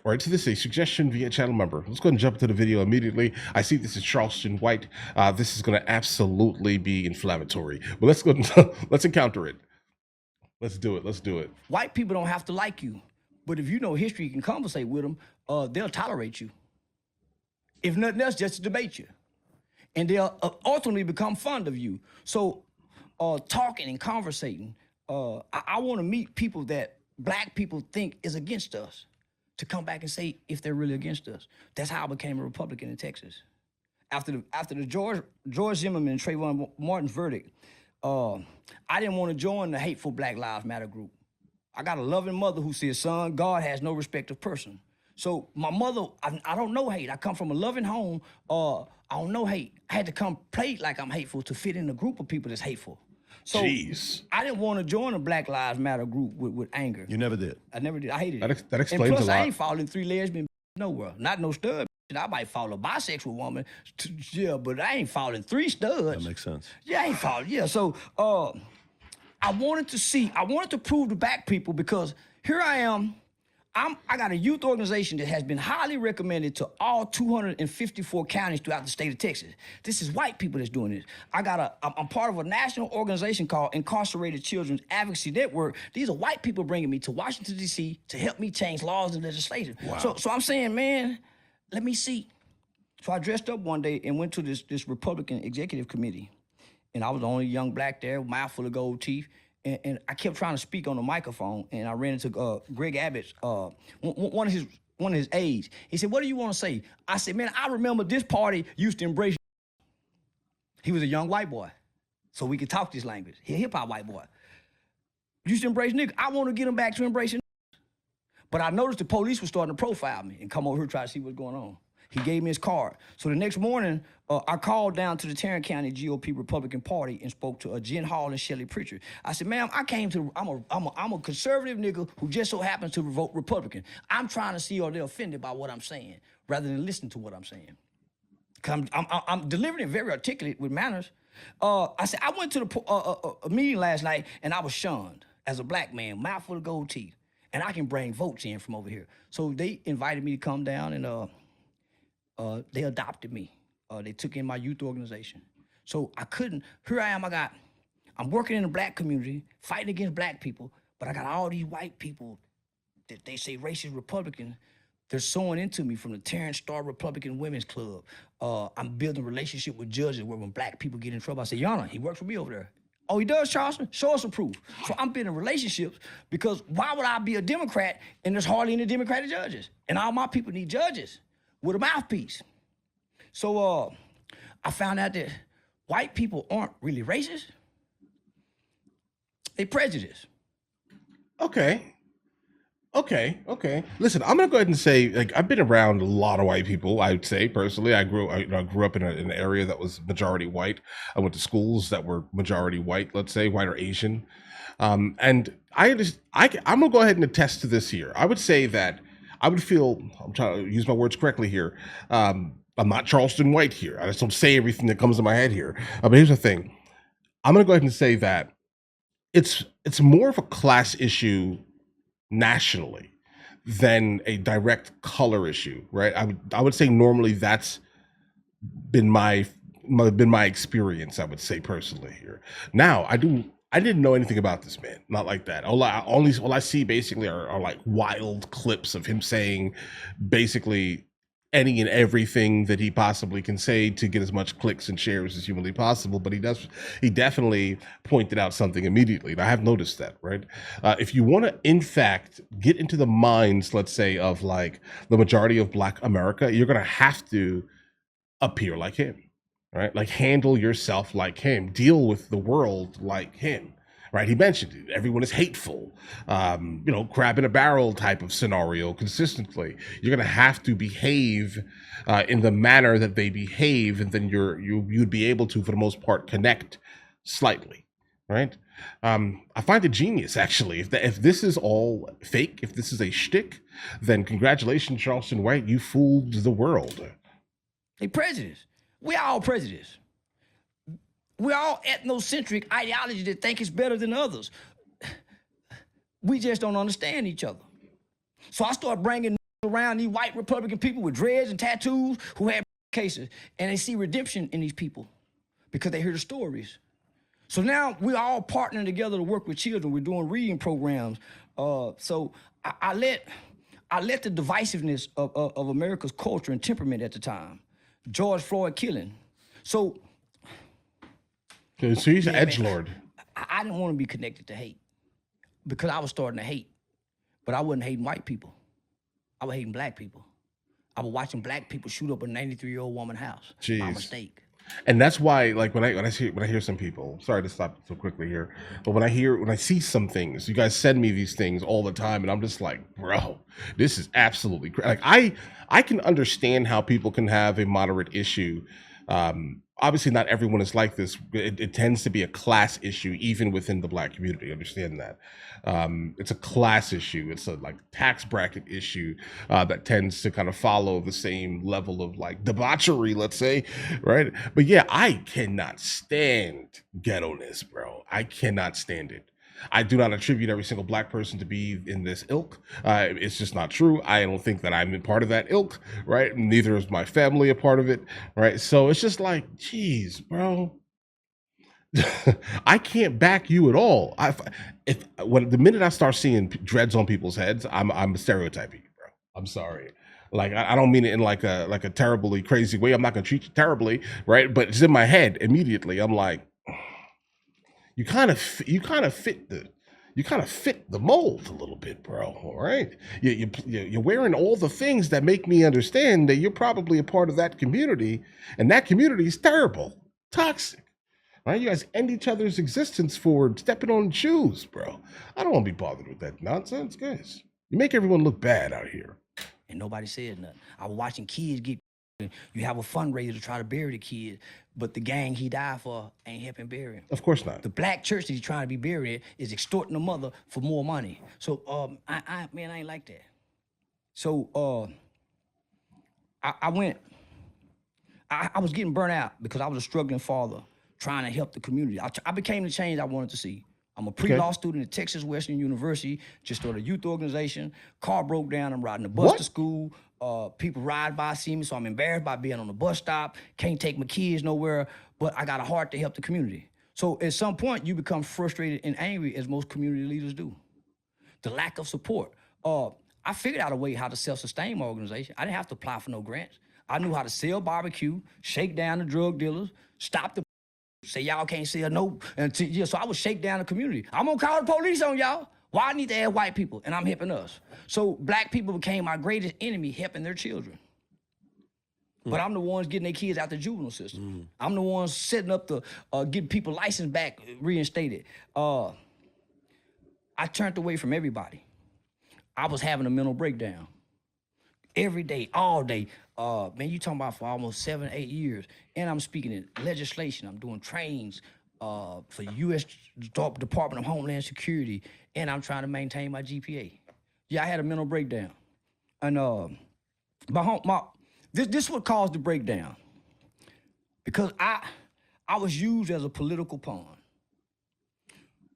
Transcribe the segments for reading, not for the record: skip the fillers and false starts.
All right, so this is a suggestion via channel member. Let's go ahead and jump into the video immediately. I see this is Charleston White. This is going to absolutely be inflammatory. But let's go. Let's encounter it. Let's do it. Let's do it. White people don't have to like you, but if you know history, you can conversate with them. They'll tolerate you. If nothing else, just to debate you, and they'll ultimately become fond of you. So, talking and conversating. I want to meet people that black people think is against us, to come back and say if they're really against us. That's how I became a Republican in Texas. After the George Zimmerman and Trayvon Martin's verdict, I didn't want to join the hateful Black Lives Matter group. I got a loving mother who says, son, God has no respect of person. So my mother, I don't know hate. I come from a loving home. I don't know hate. I had to come play like I'm hateful to fit in a group of people that's hateful. So Jeez. I didn't want to join a Black Lives Matter group with anger. You never did. I never did. I hated it. That explains and plus, a lot. I ain't following 3 lesbian nowhere. Not no stud. I might follow a bisexual woman, yeah, but I ain't following 3 studs. That makes sense. Yeah, I ain't following. Yeah, so I wanted to prove to black people, because here I am. I got a youth organization that has been highly recommended to all 254 counties throughout the state of Texas. This is white people that's doing this. I'm part of a national organization called Incarcerated Children's Advocacy Network. These are white people bringing me to Washington, D.C. to help me change laws and legislation. Wow. So I'm saying, man, let me see. So I dressed up one day and went to this Republican executive committee. And I was the only young black there, mouthful of gold teeth. And I kept trying to speak on the microphone, and I ran into Greg Abbott's, one of his aides. He said, what do you want to say? I said, man, I remember this party used to embrace. He was a young white boy, so we could talk this language. He a hip-hop white boy. Used to embrace niggas. I want to get him back to embracing niggas. But I noticed the police were starting to profile me and come over here try to see what's going on. He gave me his card. So the next morning, I called down to the Tarrant County GOP Republican Party and spoke to Jen Hall and Shelley Pritchard. I said, ma'am, I'm a conservative nigga who just so happens to vote Republican. I'm trying to see are they offended by what I'm saying rather than listen to what I'm saying. Cause I'm delivering it very articulate with manners. I said, I went to a meeting last night and I was shunned as a black man, mouthful of gold teeth, and I can bring votes in from over here. So they invited me to come down and they adopted me. They took in my youth organization. So I couldn't, here I am, I'm working in the black community, fighting against black people, but I got all these white people that they say racist Republican. They're sewing into me from the Terrence Star Republican Women's Club. I'm building a relationship with judges where when black people get in trouble, I say, Yana, he works for me over there. Oh, he does, Charleston? Show us some proof. So I'm building relationships, because why would I be a Democrat and there's hardly any Democratic judges? And all my people need judges with a mouthpiece. So I found out that white people aren't really racist. They prejudice. Okay. Listen, I'm gonna go ahead and say, like, I've been around a lot of white people. I would say personally, I grew up in an area that was majority white. I went to schools that were majority white, let's say white or Asian, and I'm gonna go ahead and attest to this here. I would say that I would feel, I'm trying to use my words correctly here. I'm not Charleston White here. I just don't say everything that comes in my head here. But here's the thing. I'm gonna go ahead and say that it's more of a class issue nationally than a direct color issue, right? I would say normally that's been my experience, I would say personally here. Now, I didn't know anything about this man, not like that. All I see basically are like wild clips of him saying basically any and everything that he possibly can say to get as much clicks and shares as humanly possible. But he definitely pointed out something immediately. And I have noticed that, right? If you want to, in fact, get into the minds, let's say, of like the majority of Black America, you're going to have to appear like him, right? Like handle yourself like him, deal with the world like him. Right, he mentioned it. Everyone is hateful, crab in a barrel type of scenario consistently. You're going to have to behave in the manner that they behave, and then you'd be able to, for the most part, connect slightly, right? I find it genius, actually. If this is all fake, if this is a shtick, then congratulations, Charleston White, you fooled the world. They prejudice. We all prejudice. We're all ethnocentric ideology that think it's better than others. We just don't understand each other. So I start bringing around these white Republican people with dreads and tattoos who had cases, and they see redemption in these people because they hear the stories. So now we're all partnering together to work with children. We're doing reading programs. So I let the divisiveness of America's culture and temperament at the time, George Floyd killing. So he's an edgelord. I didn't want to be connected to hate because I was starting to hate, but I wasn't hating white people. I was hating black people. I was watching black people shoot up a 93-year-old woman's house. Jeez. By mistake. And that's why, like, when I hear some people, sorry to stop so quickly here, but when I see some things, you guys send me these things all the time, and I'm just like, bro, this is absolutely like I can understand how people can have a moderate issue. Obviously, not everyone is like this. It tends to be a class issue, even within the black community. Understand that. It's a class issue. It's a like tax bracket issue that tends to kind of follow the same level of like debauchery, let's say, right? But yeah, I cannot stand ghetto-ness, bro. I cannot stand it. I do not attribute every single black person to be in this ilk. It's just not true. I don't think that I'm a part of that ilk, right? Neither is my family a part of it, right? So it's just like, geez, bro. I can't back you at all. When the minute I start seeing dreads on people's heads, I'm stereotyping you, bro. I'm sorry. Like I don't mean it in like a terribly crazy way. I'm not gonna treat you terribly, right? But it's in my head immediately. I'm like, you kind of fit the mold a little bit, bro. All right, you're wearing all the things that make me understand that you're probably a part of that community, and that community is terrible, toxic. Right? You guys end each other's existence for stepping on shoes, bro. I don't want to be bothered with that nonsense, guys. You make everyone look bad out here. And nobody said nothing. I was watching kids get. You have a fundraiser to try to bury the kid, but the gang he died for ain't helping bury him. Of course not. The black church that he's trying to be buried in is extorting the mother for more money. So, I ain't like that. So, I was getting burnt out because I was a struggling father trying to help the community. I became the change I wanted to see. I'm a pre-law student at Texas Western University, just started a youth organization. Car broke down, I'm riding the bus to school. People ride by, see me, so I'm embarrassed by being on the bus stop. Can't take my kids nowhere, but I got a heart to help the community. So at some point, you become frustrated and angry, as most community leaders do. The lack of support. I figured out a way how to self-sustain my organization. I didn't have to apply for no grants. I knew how to sell barbecue, shake down the drug dealers, stop the say y'all can't sell no, so I would shake down the community. I'm gonna call the police on y'all. Why I need to add white people, and I'm helping us. So black people became my greatest enemy, helping their children. But I'm the ones getting their kids out the juvenile system. I'm the ones setting up the, getting people license back, reinstated. I turned away from everybody. I was having a mental breakdown. Every day, all day. Man, you talking about for almost 7, 8 years. And I'm speaking in legislation. I'm doing trainings for the U.S. Department of Homeland Security. And I'm trying to maintain my GPA. Yeah, I had a mental breakdown. And this what caused the breakdown. Because I was used as a political pawn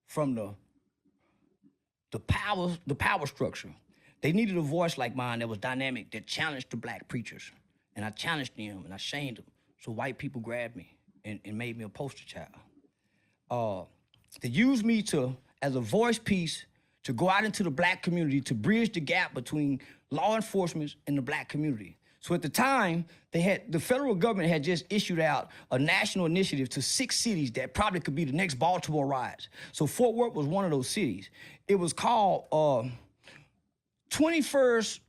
from the power structure. They needed a voice like mine that was dynamic, that challenged the black preachers. And I challenged them and I shamed them. So white people grabbed me and made me a poster child. They used me as a voice piece to go out into the black community to bridge the gap between law enforcement and the black community. So at the time, the federal government had just issued out a national initiative to 6 cities that probably could be the next Baltimore riots. So Fort Worth was one of those cities. It was called 21st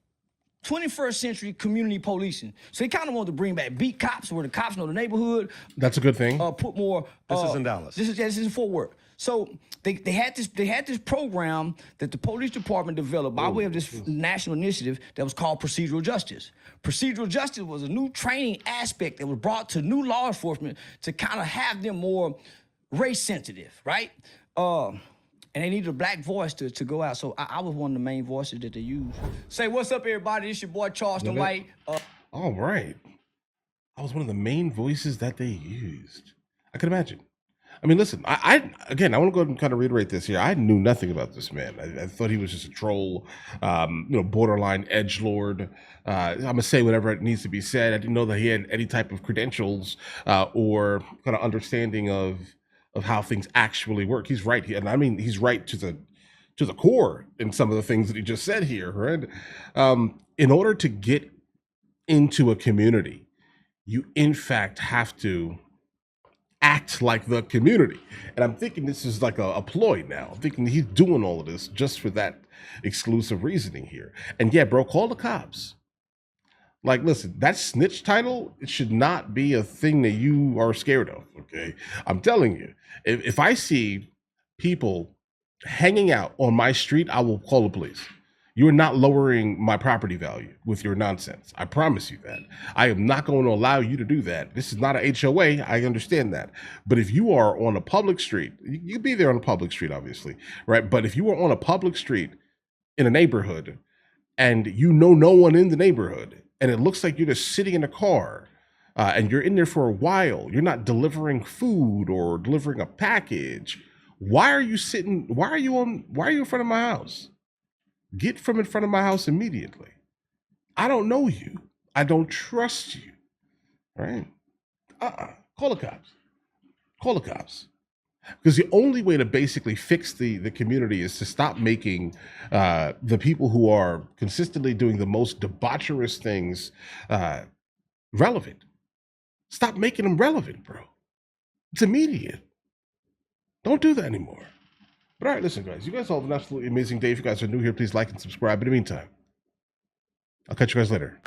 century community policing. So they kind of wanted to bring back beat cops, where the cops know the neighborhood. That's a good thing. Put more. This is in Dallas. This is in Fort Worth. So they had this program that the police department developed by way of this national initiative that was called Procedural Justice. Procedural Justice was a new training aspect that was brought to new law enforcement to kind of have them more race sensitive, right? And they needed a black voice to go out. So I was one of the main voices that they used. Say, what's up, everybody? This your boy, Charleston White. All right. I was one of the main voices that they used. I could imagine. I mean, listen, again, I want to go ahead and kind of reiterate this here. I knew nothing about this man. I thought he was just a troll, borderline edge lord. I'm gonna say whatever it needs to be said. I didn't know that he had any type of credentials or kind of understanding of how things actually work. He's right here, and I mean, he's right to the core in some of the things that he just said here. Right? In order to get into a community, you in fact have to act like the community. And I'm thinking this is like a ploy now. I'm thinking he's doing all of this just for that exclusive reasoning here. And yeah, bro, call the cops. Like, listen, that snitch title, it should not be a thing that you are scared of. Okay. I'm telling you, if I see people hanging out on my street, I will call the police. You are not lowering my property value with your nonsense. I promise you that. I am not going to allow you to do that. This is not a HOA. I understand that. But if you are on a public street, you can be there on a public street, obviously, right? But if you are on a public street in a neighborhood and you know no one in the neighborhood, and it looks like you're just sitting in a car and you're in there for a while, you're not delivering food or delivering a package. Why are you sitting? Why are you in front of my house? Get from in front of my house immediately. I don't know you. I don't trust you. Right? Call the cops. Call the cops. Because the only way to basically fix the community is to stop making the people who are consistently doing the most debaucherous things relevant. Stop making them relevant, bro. It's immediate. Don't do that anymore. But all right, listen, guys. You guys all have an absolutely amazing day. If you guys are new here, please like and subscribe. In the meantime, I'll catch you guys later.